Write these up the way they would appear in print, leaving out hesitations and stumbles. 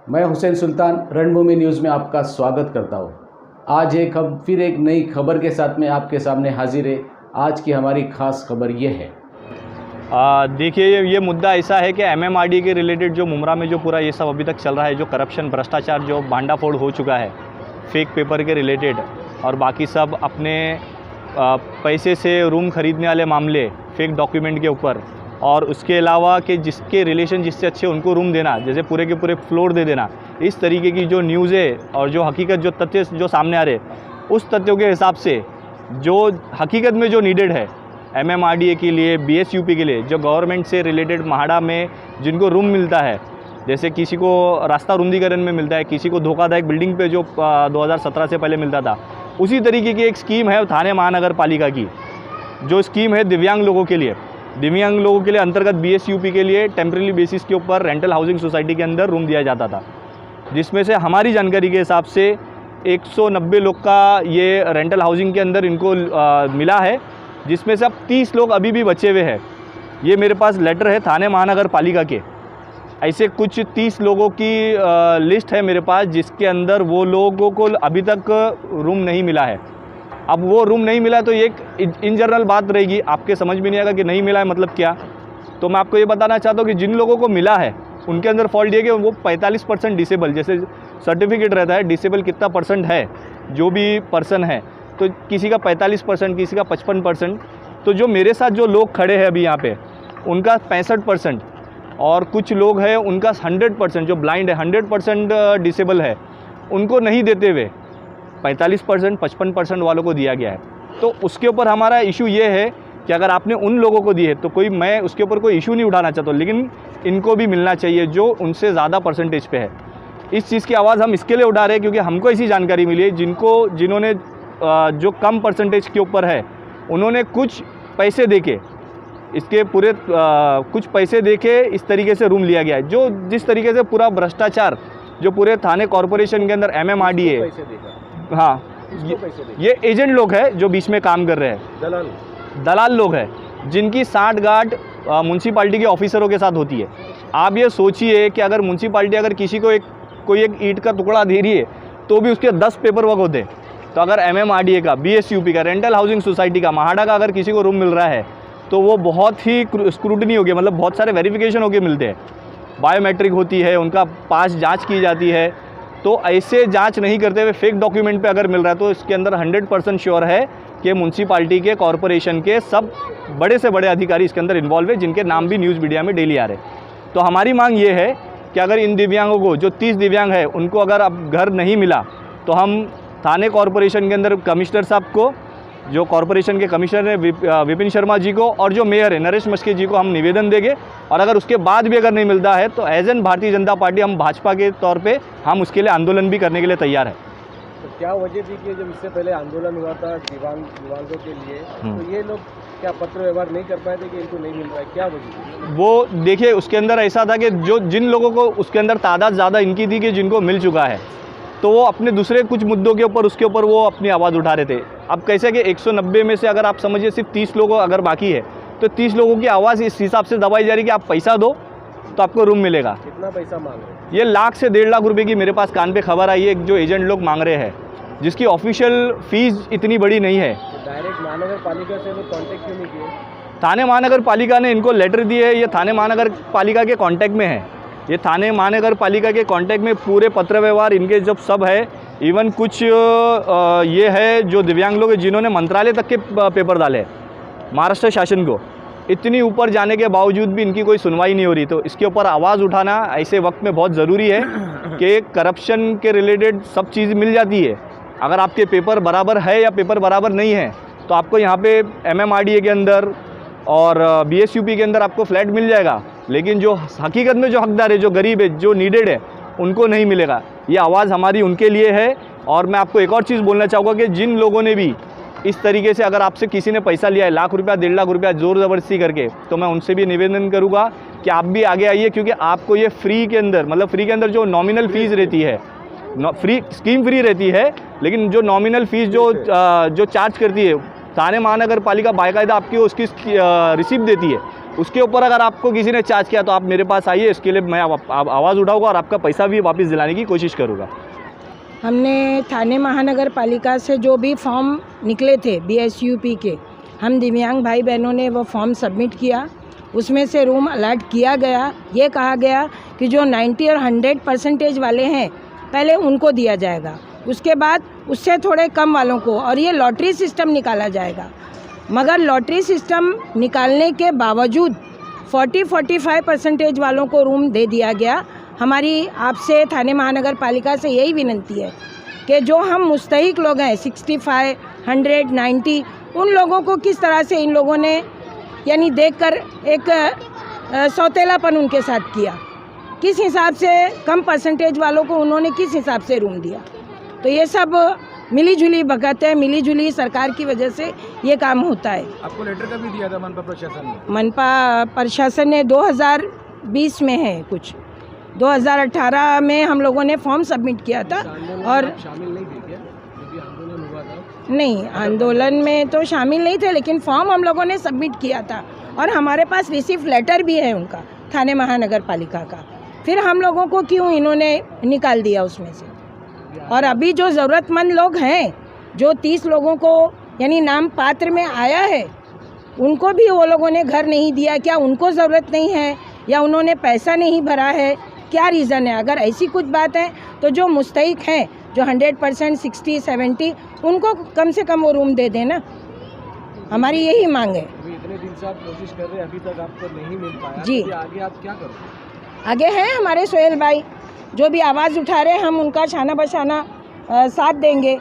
मैं हुसैन सुल्तान रणभूमि न्यूज़ में आपका स्वागत करता हूँ। आज फिर एक नई खबर के साथ में आपके सामने हाजिर है। आज की हमारी खास खबर ये है। देखिए ये मुद्दा ऐसा है कि एमएमआरडी के रिलेटेड जो मुमरा में जो पूरा ये सब अभी तक चल रहा है, जो करप्शन भ्रष्टाचार जो भांडाफोड़ हो चुका है फेक पेपर के रिलेटेड, और बाकी सब अपने पैसे से रूम खरीदने वाले मामले फेक डॉक्यूमेंट के ऊपर, और उसके अलावा कि जिसके रिलेशन जिससे अच्छे उनको रूम देना, जैसे पूरे के पूरे फ्लोर दे देना, इस तरीके की जो न्यूज़ है और जो हकीकत जो तथ्य जो सामने आ रहे, उस तथ्यों के हिसाब से जो हकीकत में जो नीडेड है एमएमआरडीए के लिए, बीएसयूपी के लिए, जो गवर्नमेंट से रिलेटेड महाड़ा में जिनको रूम मिलता है, जैसे किसी को रास्ता रुंदीकरण में मिलता है, किसी को धोखादायक बिल्डिंग पे जो 2017 से पहले मिलता था, उसी तरीके की एक स्कीम है थाने महानगर पालिका की, जो स्कीम है दिव्यांग लोगों के लिए। दिव्यांग लोगों के लिए अंतर्गत बीएसयूपी के लिए टेम्परेरी बेसिस के ऊपर रेंटल हाउसिंग सोसाइटी के अंदर रूम दिया जाता था, जिसमें से हमारी जानकारी के हिसाब से 190 लोग का ये रेंटल हाउसिंग के अंदर इनको मिला है, जिसमें से अब 30 लोग अभी भी बचे हुए हैं। ये मेरे पास लेटर है थाने महानगर पालिका के, ऐसे कुछ 30 लोगों की लिस्ट है मेरे पास, जिसके अंदर वो लोगों को अभी तक रूम नहीं मिला है। अब वो रूम नहीं मिला तो ये एक इन जनरल बात रहेगी, आपके समझ में नहीं आएगा कि नहीं मिला है मतलब क्या। तो मैं आपको ये बताना चाहता हूँ कि जिन लोगों को मिला है उनके अंदर फॉल्ट ये कि वो 45% डिसेबल, जैसे सर्टिफिकेट रहता है डिसेबल कितना परसेंट है जो भी पर्सन है, तो किसी का 45%, किसी का 55%। तो जो मेरे साथ जो लोग खड़े हैं अभी यहाँ पे, उनका 65%, और कुछ लोग हैं उनका 100%, जो ब्लाइंड है 100% डिसेबल है, उनको नहीं देते हुए 45%, 55% वालों को दिया गया है। तो उसके ऊपर हमारा इशू ये है कि अगर आपने उन लोगों को दी है तो मैं उसके ऊपर कोई इशू नहीं उठाना चाहता, लेकिन इनको भी मिलना चाहिए जो उनसे ज़्यादा परसेंटेज पे है। इस चीज़ की आवाज़ हम इसके लिए उठा रहे हैं क्योंकि हमको ऐसी जानकारी मिली है जिन्होंने जो कम परसेंटेज के ऊपर है, उन्होंने कुछ पैसे देके इसके पूरे कुछ पैसे देके इस तरीके से रूम लिया गया है। जो जिस तरीके से पूरा भ्रष्टाचार जो पूरे थाने कॉरपोरेशन के अंदर एमएमआरडीए, हाँ, ये एजेंट लोग हैं जो बीच में काम कर रहे हैं, दलाल लोग हैं जिनकी साठगांठ म्यूनसिपाल्टी के ऑफिसरों के साथ होती है। आप ये सोचिए कि अगर म्यूनसिपाल्टी अगर किसी को कोई एक ईंट का टुकड़ा दे रही है तो भी उसके 10 पेपर वर्क होते हैं। तो अगर एमएमआरडीए का, बीएसयूपी का, रेंटल हाउसिंग सोसाइटी का, महाड़ा का अगर किसी को रूम मिल रहा है तो वो बहुत ही स्क्रूटनी होगी, मतलब बहुत सारे वेरिफिकेशन होके मिलते हैं, बायोमेट्रिक होती है, उनका पास जाँच की जाती है। तो ऐसे जांच नहीं करते हुए फेक डॉक्यूमेंट पे अगर मिल रहा है तो इसके अंदर 100% श्योर है कि म्यूनसिपाल्टी के, कॉरपोरेशन के सब बड़े से बड़े अधिकारी इसके अंदर इन्वॉल्व है, जिनके नाम भी न्यूज़ मीडिया में डेली आ रहे। तो हमारी मांग ये है कि अगर इन दिव्यांगों को, जो 30 दिव्यांग है, उनको अगर अब घर नहीं मिला तो हम थाने कॉरपोरेशन के अंदर कमिश्नर साहब को, जो कॉरपोरेशन के कमिश्नर है विपिन शर्मा जी को, और जो मेयर है नरेश मस्के जी को हम निवेदन देंगे। और अगर उसके बाद भी अगर नहीं मिलता है तो as an Bharatiya Janata party, हम भाजपा के तौर पे हम उसके लिए आंदोलन भी करने के लिए तैयार है। तो क्या वजह थी कि जब इससे पहले आंदोलन हुआ था दिव्यांगों के लिए, तो ये लोग क्या पत्र व्यवहार नहीं कर पाए थे कि इनको नहीं मिल रहा है, क्या वजह थी? वो देखिए, उसके अंदर ऐसा था कि जिन लोगों को उसके अंदर तादाद ज़्यादा इनकी थी कि जिनको मिल चुका है, तो वो अपने दूसरे कुछ मुद्दों के ऊपर उसके ऊपर वो अपनी आवाज़ उठा रहे थे। अब कैसे कि 190 में से अगर आप समझिए सिर्फ 30 लोगों अगर बाकी है तो 30 लोगों की आवाज़ इस हिसाब से दबाई जा रही है कि आप पैसा दो तो आपको रूम मिलेगा। कितना पैसा मांग रहे हैं? ये लाख से 1.5 लाख रुपए की मेरे पास कान पे खबर आई है, जो एजेंट लोग मांग रहे हैं, जिसकी ऑफिशियल फीस इतनी बड़ी नहीं है। तो डायरेक्ट महानगर पालिका से लोग कॉन्टेक्ट क्यों नहीं किए? थाने महानगर पालिका ने इनको लेटर दिए है, ये थाने महानगर पालिका के कॉन्टैक्ट में है। ये थाने महानगर पालिका के कॉन्टैक्ट में पूरे पत्र व्यवहार इनके जब सब है, इवन कुछ ये है जो दिव्यांग लोग हैं जिन्होंने मंत्रालय तक के पेपर डाले महाराष्ट्र शासन को, इतनी ऊपर जाने के बावजूद भी इनकी कोई सुनवाई नहीं हो रही। तो इसके ऊपर आवाज़ उठाना ऐसे वक्त में बहुत ज़रूरी है कि करप्शन के रिलेटेड सब चीज़ मिल जाती है। अगर आपके पेपर बराबर है या पेपर बराबर नहीं है तो आपको यहाँ पे एमएमआरडीए के अंदर और बीएसयूपी के अंदर आपको फ्लैट मिल जाएगा, लेकिन जो हकीकत में जो हकदार है, जो गरीब है, जो नीडेड है, उनको नहीं मिलेगा। ये आवाज़ हमारी उनके लिए है। और मैं आपको एक और चीज़ बोलना चाहूँगा कि जिन लोगों ने भी इस तरीके से, अगर आपसे किसी ने पैसा लिया है, लाख रुपया, 1.5 लाख रुपया ज़ोर ज़बरदस्ती करके, तो मैं उनसे भी निवेदन करूँगा कि आप भी आगे आइए, क्योंकि आपको ये फ्री के अंदर, मतलब फ्री के अंदर जो नॉमिनल फ़ीस रहती है, फ्री स्कीम फ्री रहती है, लेकिन जो नॉमिनल फ़ीस जो चार्ज करती है थाने महानगर पालिका बाकायदा आपकी उसकी रिसीप्ट देती है। उसके ऊपर अगर आपको किसी ने चार्ज किया तो आप मेरे पास आइए, इसके लिए मैं आवाज़ उठाऊंगा और आपका पैसा भी वापस दिलाने की कोशिश करूँगा। हमने थाने महानगर पालिका से जो भी फॉर्म निकले थे BSUP के, हम दिव्यांग भाई बहनों ने वो फॉर्म सबमिट किया। उसमें से रूम अलॉट किया गया। ये कहा गया कि जो 90 और 100% वाले हैं पहले उनको दिया जाएगा, उसके बाद उससे थोड़े कम वालों को, और ये लॉटरी सिस्टम निकाला जाएगा। मगर लॉटरी सिस्टम निकालने के बावजूद 40-45% वालों को रूम दे दिया गया। हमारी आपसे थाने महानगर पालिका से यही विनंती है कि जो हम मुस्तहिक लोग हैं 65, 100, 90, उन लोगों को किस तरह से इन लोगों ने यानी देखकर एक सौतेलापन उनके साथ किया, किस हिसाब से कम परसेंटेज वालों को उन्होंने किस हिसाब से रूम दिया। तो ये सब मिली जुली भगत है, मिली जुली सरकार की वजह से ये काम होता है। आपको लेटर कभी दिया था मनपा प्रशासन ने? मनपा प्रशासन ने 2020 में है कुछ, 2018 में हम लोगों ने फॉर्म सबमिट किया था। और शामिल नहीं थे क्या जो भी आंदोलन हुआ था? नहीं, आंदोलन में तो शामिल नहीं थे, लेकिन फॉर्म हम लोगों ने सबमिट किया था और हमारे पास रिसीव लेटर भी है उनका, थाने महानगर पालिका का। फिर हम लोगों को क्यों इन्होंने निकाल दिया उसमें से? और अभी जो ज़रूरतमंद लोग हैं, जो 30 लोगों को यानी नाम पात्र में आया है, उनको भी वो लोगों ने घर नहीं दिया। क्या उनको ज़रूरत नहीं है या उन्होंने पैसा नहीं भरा है? क्या रीज़न है? अगर ऐसी कुछ बात है तो जो मुस्तहिक हैं, जो 100%, 60, 70, उनको कम से कम वो रूम दे देना। हमारी यही मांग है। इतने दिन से आप कोशिश कर रहे हैं, अभी तक आपको नहीं मिल पाया जी। तो आगे आप क्या करोगे? आगे हैं हमारे सोहेल भाई जो भी आवाज़ उठा रहे हैं, हम उनका शाना बशाना साथ देंगे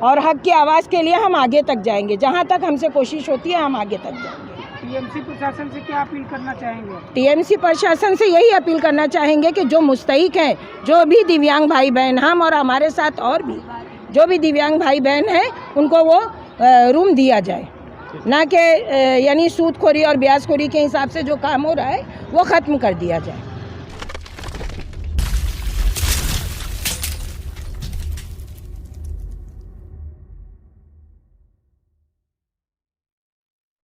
और हक की आवाज़ के लिए हम आगे तक जाएंगे। जहां तक हमसे कोशिश होती है हम आगे तक जाएंगे। टीएमसी प्रशासन से क्या अपील करना चाहेंगे? टीएमसी प्रशासन से यही अपील करना चाहेंगे कि जो मुस्तहिक हैं, जो भी दिव्यांग भाई बहन, हम और हमारे साथ और भी जो भी दिव्यांग भाई बहन हैं, उनको वो रूम दिया जाए, ना कि यानी सूदखोरी और ब्याजखोरी के हिसाब से जो काम हो रहा है वो ख़त्म कर दिया जाए।